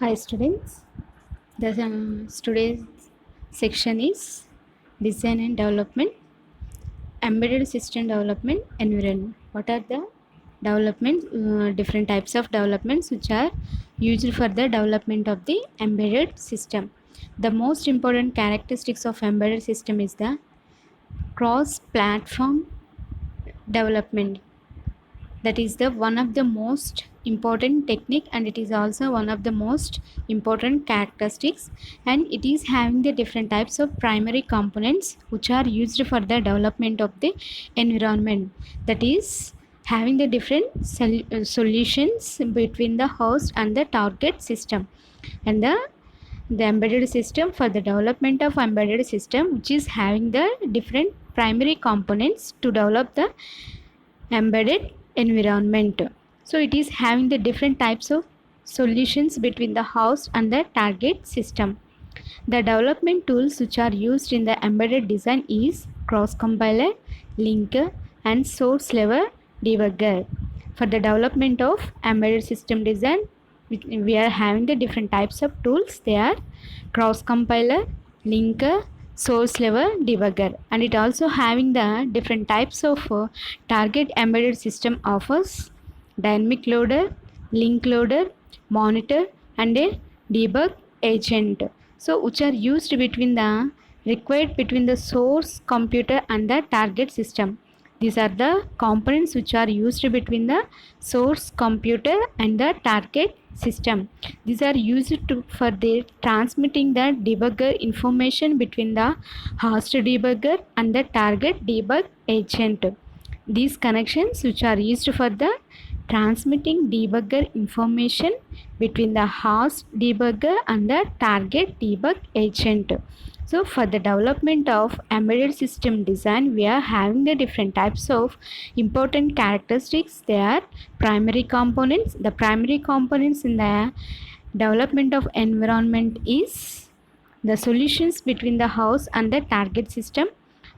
Hi students, today's section is Design and Development, Embedded System Development Environment. What are the developments, different types of developments which are used for the development of the embedded system. The most important characteristics of embedded system is the cross-platform development. That is the one of the most important technique, and it is also one of the most important characteristics, and it is having the different types of primary components which are used for the development of the environment. That is having the different solutions between the host and the target system. And the embedded system, for the development of embedded system, which is having the different primary components to develop the embedded environment. So it is having the different types of solutions between the host and the target system. The development tools which are used in the embedded design is cross compiler, linker, and source level debugger. For the development of embedded system design, we are having the different types of tools. They are cross compiler, linker, source level debugger, and it also having the different types of target embedded system offers dynamic loader, link loader, monitor, and a debug agent. So which are used between the required between the source computer and the target system. These are the components which are used between the source computer and the target system. These are used for the transmitting the debugger information between the host debugger and the target debug agent. These connections which are used for the transmitting debugger information between the host debugger and the target debug agent. So for the development of embedded system design, we are having the different types of important characteristics. They are primary components. The primary components in the development of environment is the solutions between the host and the target system,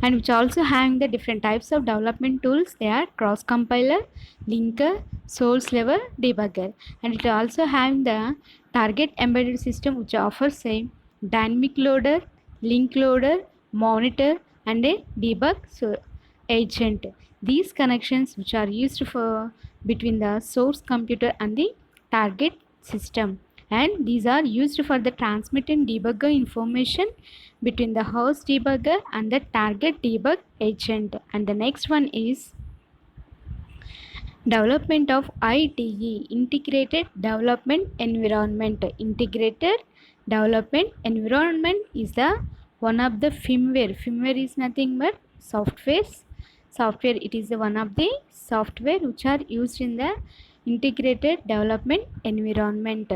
and which also having the different types of development tools. They are cross compiler, linker, source level debugger, and it also having the target embedded system which offers a dynamic loader, link loader, monitor, and a debug agent. These connections which are used for between the source computer and the target system, and these are used for the transmitting debugger information between the host debugger and the target debug agent. And the next one is development of IDE, integrated development environment. Integrated development environment is the one of the firmware. Firmware is nothing but software. It is the one of the software which are used in the integrated development environment.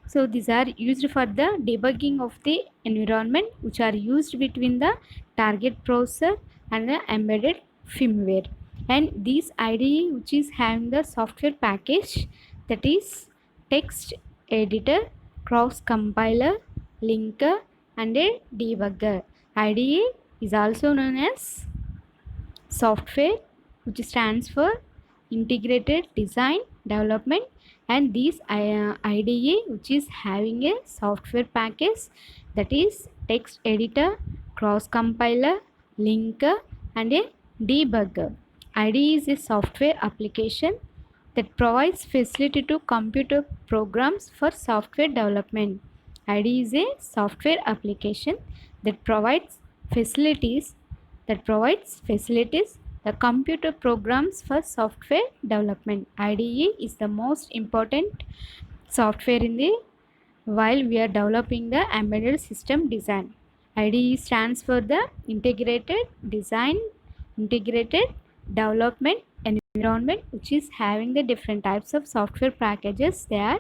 So these are used for the debugging of the environment, which are used between the target processor and the embedded firmware. And this IDE which is having the software package, that is text editor, cross compiler, linker, and a debugger. IDE is also known as software, which stands for integrated design development, and this IDE which is having a software package, that is text editor, cross compiler, linker, and a debugger. IDE is a software application that provides facility to computer programs for software development. IDE is a software application that provides facilities the computer programs for software development. IDE is the most important software in the while we are developing the embedded system design. IDE stands for the integrated development environment, which is having the different types of software packages. They are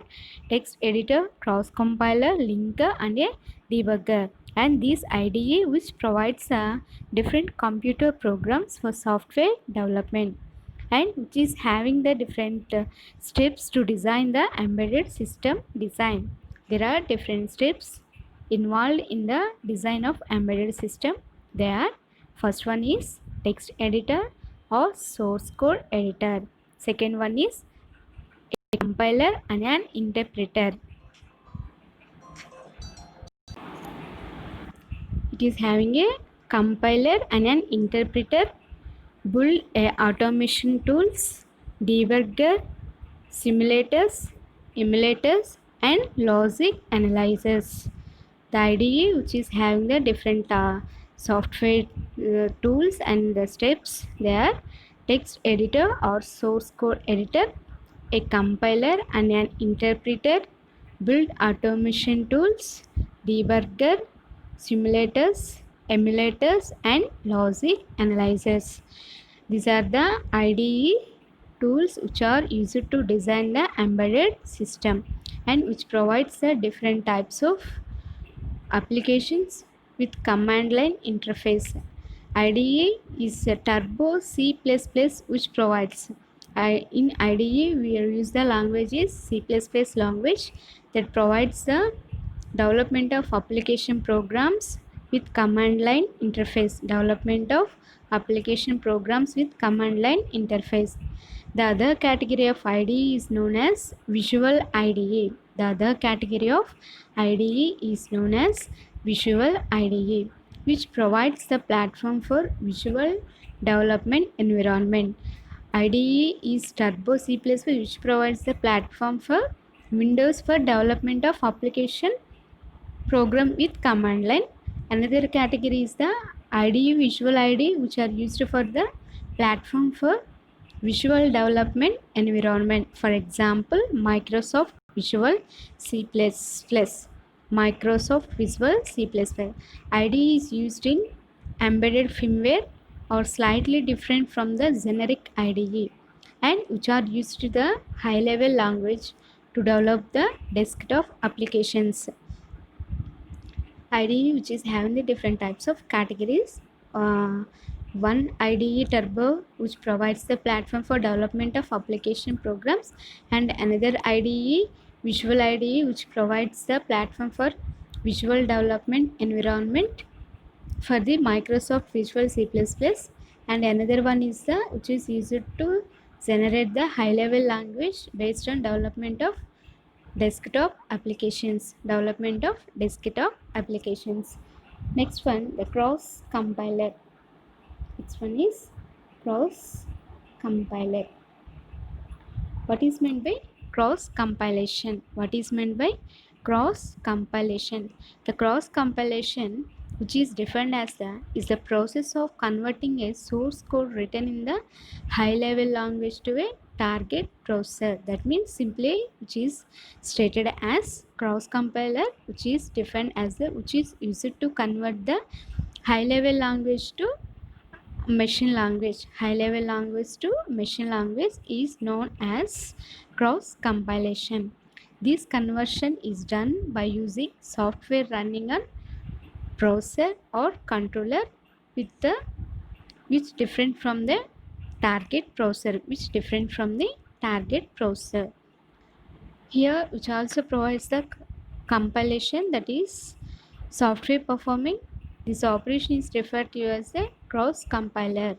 text editor, cross compiler, linker, and a debugger. And this IDE which provides different computer programs for software development, and which is having the different steps to design the embedded system design. There are different steps involved in the design of embedded system. They are: first one is text editor or source code editor. Second one is a compiler and an interpreter. it is having a compiler and an interpreter, build a automation tools, debugger, simulators, emulators, and logic analyzers. The IDE, which is having the different software tools and the steps, they are text editor or source code editor, a compiler and an interpreter, build automation tools, debugger, simulators, emulators, and logic analyzers. These are the IDE tools which are used to design the embedded system and which provides the different types of applications with command line interface. IDE is a turbo C++ which provides. In IDE we use the language is C++ language that provides the development of application programs with command line interface. Development of application programs with command line interface. The other category of IDE is known as Visual IDE. The other category of IDE is known as Visual IDE, which provides the platform for visual development environment. IDE is Turbo C++, which provides the platform for Windows for development of application program with command line. Another category is the IDE, Visual IDE, which are used for the platform for visual development environment. For example, Microsoft Visual C++. Microsoft Visual C++. IDE is used in embedded firmware or slightly different from the generic IDE and which are used to the high level language to develop the desktop applications. IDE which is having the different types of categories. One IDE Turbo which provides the platform for development of application programs, and another IDE Visual IDE which provides the platform for visual development environment for the Microsoft Visual C++, and another one is the which is used to generate the high level language based on development of desktop applications. Next one, the cross compiler. Next one is cross compiler. What is meant by cross compilation? The cross compilation, which is defined as is the process of converting a source code written in the high level language to a target processor. That means simply which is stated as cross compiler, which is defined as which is used to convert the high level language to machine language. High level language to machine language is known as cross compilation. This conversion is done by using software running on processor or controller which different from the target processor. Here which also provides the compilation, that is software performing this operation is referred to as a cross compiler,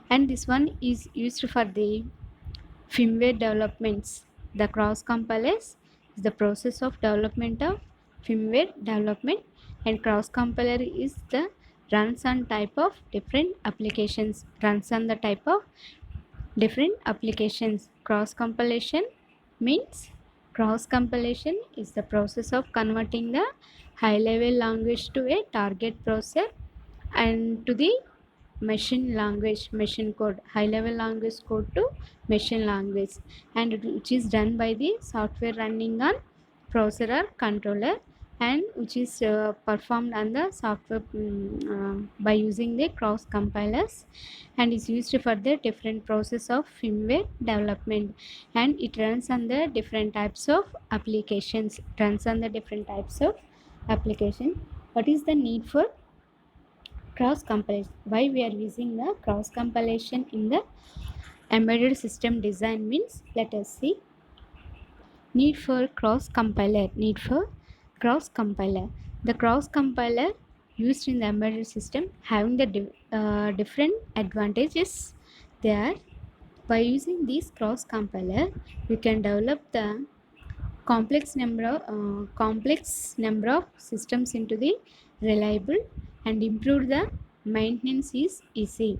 and this one is used for the firmware developments. The cross compilers is the process of development of firmware development, and cross compiler is the runs on type of different applications. Cross compilation is the process of converting the high level language to a target processor and to the machine code, high level language code to machine language, and which is done by the software running on processor or controller, and which is performed on the software by using the cross compilers, and is used for the different process of firmware development, and it runs on the different types of applications. What is the need for cross compilation? Why we are using the cross compilation in the embedded system design means, let us see. Need for cross compiler. The cross compiler used in the embedded system having the different advantages. There, by using this cross compiler, we can develop the complex number of systems into the reliable and improve the maintenance is easy.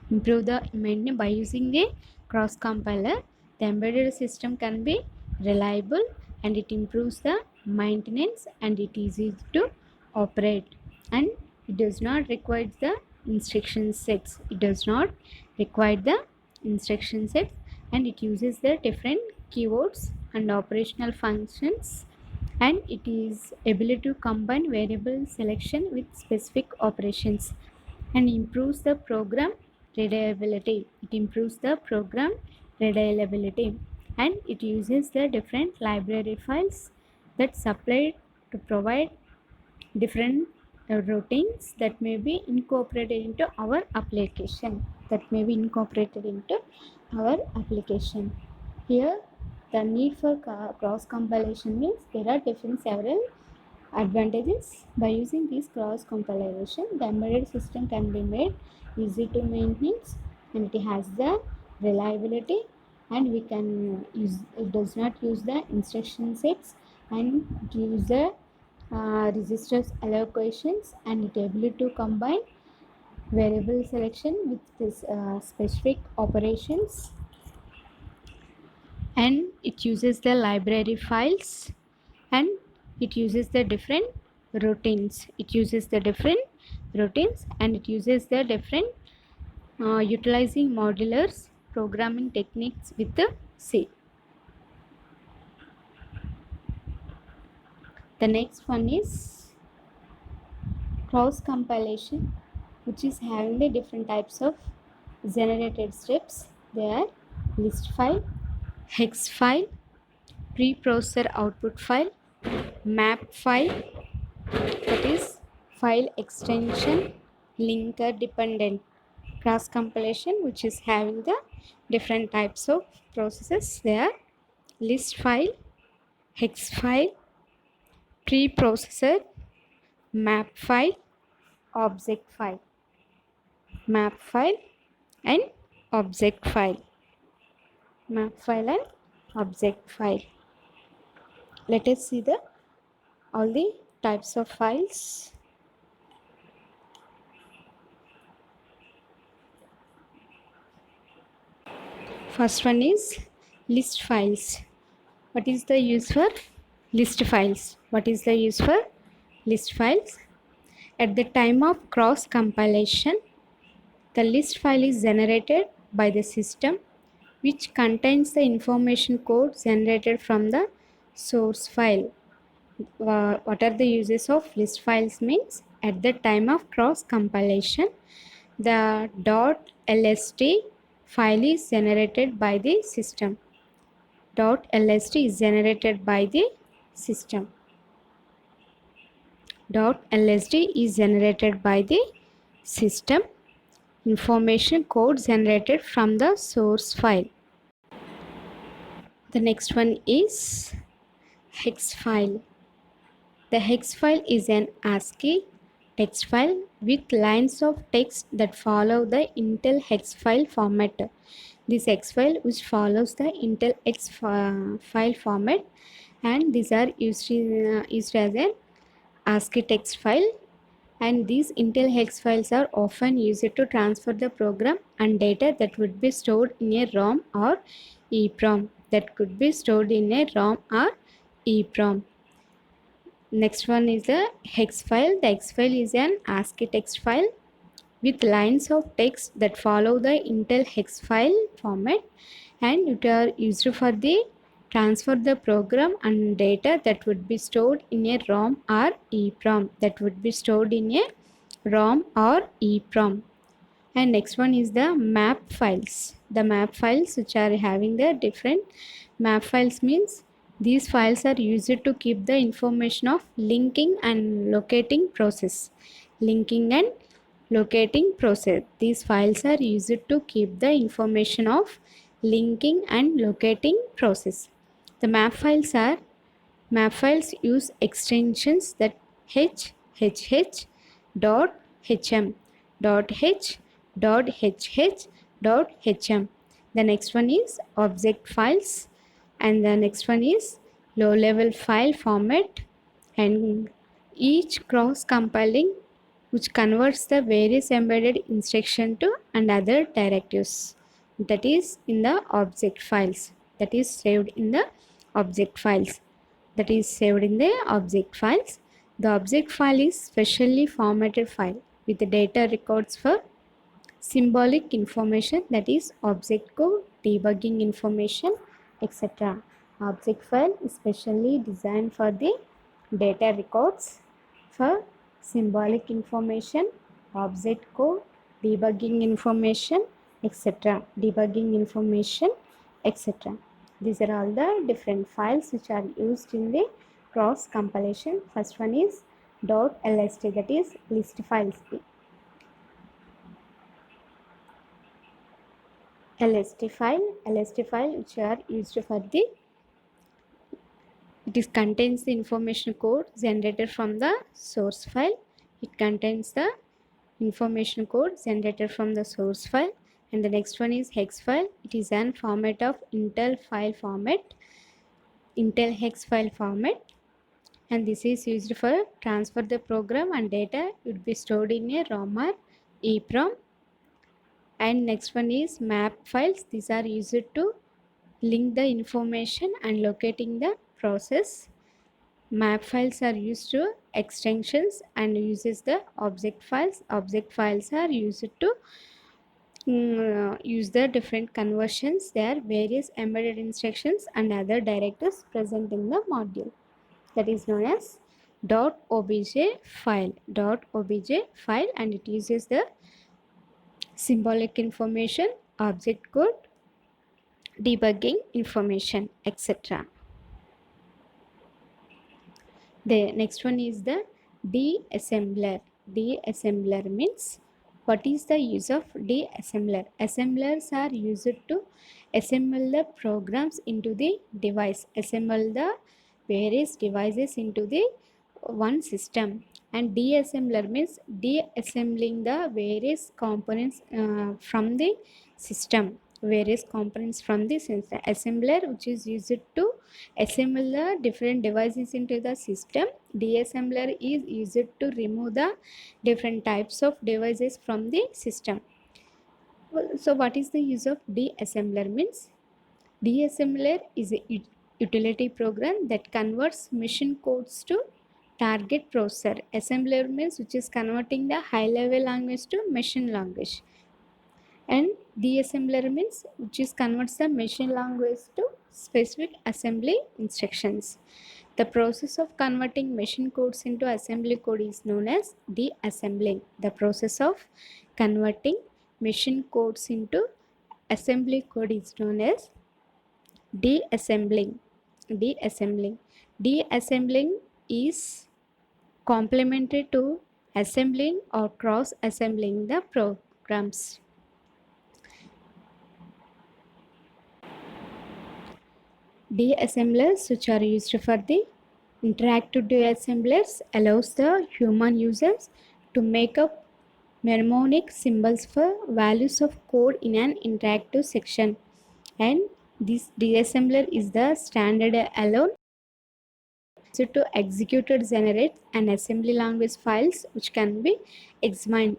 Improve the maintenance by using a cross compiler. The embedded system can be reliable and it improves the maintenance and it is easy to operate, and it does not require the instruction sets. It does not require the instruction sets, and it uses the different keywords and operational functions, and it is able to combine variable selection with specific operations and improves the program reliability. It improves the program reliability, and it uses the different library files that supply to provide different routines that may be incorporated into our application. Here the need for cross compilation means there are different several advantages. By using this cross compilation, the embedded system can be made easy to maintain, and it has the reliability, and we can use, it does not use the instruction sets, and it use the registers allocations, and it able to combine variable selection with this specific operations, and it uses the library files, and it uses the different routines. And it uses the different utilizing modulars programming techniques with the C. The next one is cross compilation, which is having the different types of generated steps. They are list file, hex file, preprocessor output file, map file, that is file extension, linker dependent. Cross compilation, which is having the different types of processes. They are list file, hex file, preprocessor, map file, object file, map file and object file, map file and object file. Let us see the all the types of files. First one is list files. What is the use for list files? At the time of cross compilation, the list file is generated by the system, which contains the information code generated from the source file. What are the uses of list files means? At the time of cross compilation, the .lst file is generated by the system. .lst is generated by the system. .lst is generated by the system. Information code generated from the source file. The next one is hex file. The hex file is an ASCII text file with lines of text that follow the Intel hex file format. This hex file which follows the Intel hex file format, and these are used as an ASCII text file, and these Intel hex files are often used to transfer the program and data that would be stored in a ROM or EEPROM. Next one is the hex file. The hex file is an ASCII text file with lines of text that follow the Intel hex file format, and it are used for the transfer the program and data that would be stored in a ROM or EEPROM. And next one is the map files. The map files which are having the different map files means these files are used to keep the information of linking and locating process. These files are used to keep the information of linking and locating process. The map files use extensions that h, hh, dot, hm, dot h, dot hh, dot hm. The next one is object files, and the next one is low-level file format, and each cross compiling which converts the various embedded instruction to and other directives, that is in the object files, that is saved in the object files, that is saved in the object files. The object file is specially formatted file with the data records for symbolic information, that is object code, debugging information, etc. Object file is specially designed for the data records for symbolic information, object code, debugging information, etc. Debugging information, etc. These are all the different files which are used in the cross compilation. First one is .lst, that is list files. LST file which are used for the, it contains the information code generated from the source file. It contains the information code generated from the source file. And the next one is hex file. It is an format of Intel file format, Intel hex file format, and this is used for transfer the program and data would be stored in a ROM or EEPROM. And next one is map files. These are used to link the information and locating the process. Map files are used to extensions and uses the object files. Object files are used to use the different conversions. There are various embedded instructions and other directives present in the module, that is known as .obj file. .obj file, and it uses the symbolic information, object code, debugging information, etc. The next one is the deassembler. Deassembler means, what is the use of deassembler? Assemblers are used to assemble the programs into the device, assemble the various devices into the one system. And deassembler means deassembling the various components from the system, various components from the system. Assembler, which is used to assemble the different devices into the system. Deassembler is used to remove the different types of devices from the system. So what is the use of deassembler means? Deassembler is a utility program that converts machine codes to target processor. Assembler means which is converting the high level language to machine language. And deassembler means which is converts the machine language to specific assembly instructions. The process of converting machine codes into assembly code is known as deassembling. The process of converting machine codes into assembly code is known as deassembling. Deassembling is complementary to assembling or cross assembling the programs. Deassemblers, which are used for the interactive deassemblers, allows the human users to make up mnemonic symbols for values of code in an interactive section, and this deassembler is the standard alone to execute or generate an assembly language files which can be examined,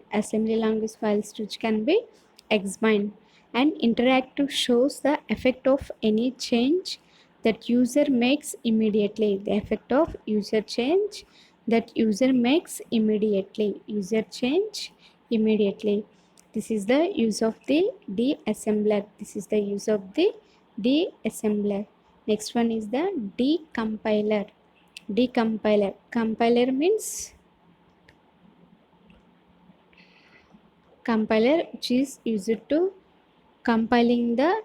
and interactive shows the effect of any change that user makes immediately. The effect of user change that user makes immediately. This is the use of the deassembler. Next one is the decompiler. Compiler means compiler which is used to compiling the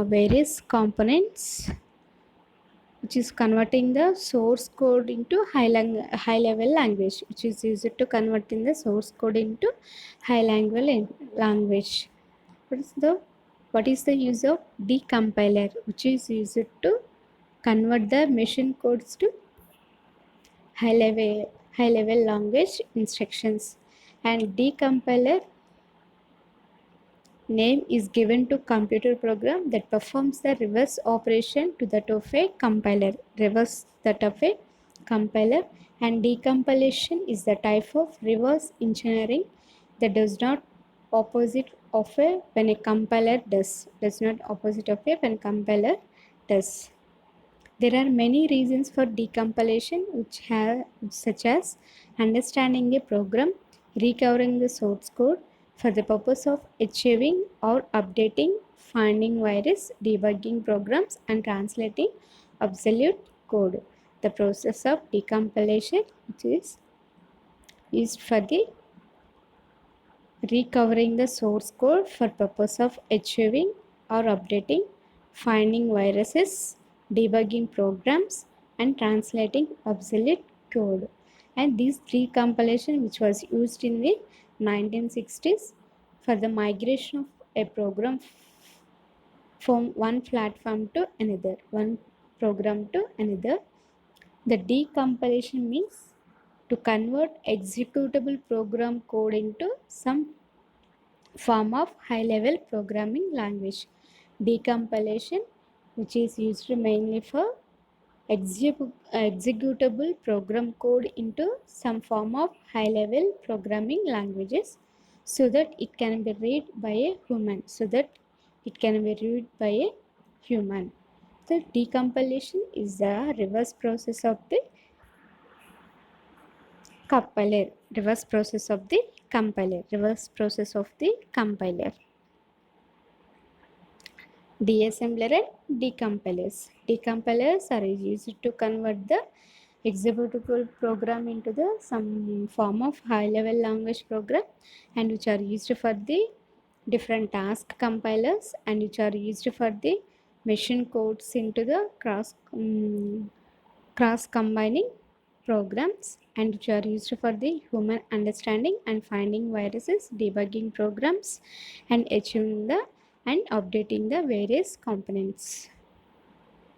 various components, which is converting the source code into high level language, which is used to converting the source code into high level language. What is the use of decompiler, which is used to convert the machine codes to high level language instructions. And decompiler name is given to computer program that performs the reverse operation to that of a compiler. compiler, and decompilation is the type of reverse engineering that does not opposite of a when a compiler does not opposite of a when compiler does. There are many reasons for decompilation such as understanding a program, recovering the source code for the purpose of achieving or updating, finding virus, debugging programs, and translating obsolete code. The process of decompilation, which is used for the recovering the source code for purpose of achieving or updating, finding viruses, debugging programs, and translating obsolete code. And these three compilation which was used in the 1960s for the migration of a program from one platform to another, one program to another. The decompilation means to convert executable program code into some form of high-level programming language. Decompilation, which is used mainly for executable program code into some form of high-level programming languages so that it can be read by a human. The decompilation is the reverse process of the compiler. Reverse process of the compiler. Deassembler and decompilers. Decompilers are used to convert the executable program into the some form of high-level language program, and which are used for the different task compilers, and which are used for the machine codes into the cross combining programs, and which are used for the human understanding and finding viruses, debugging programs, and achieving the and updating the various components.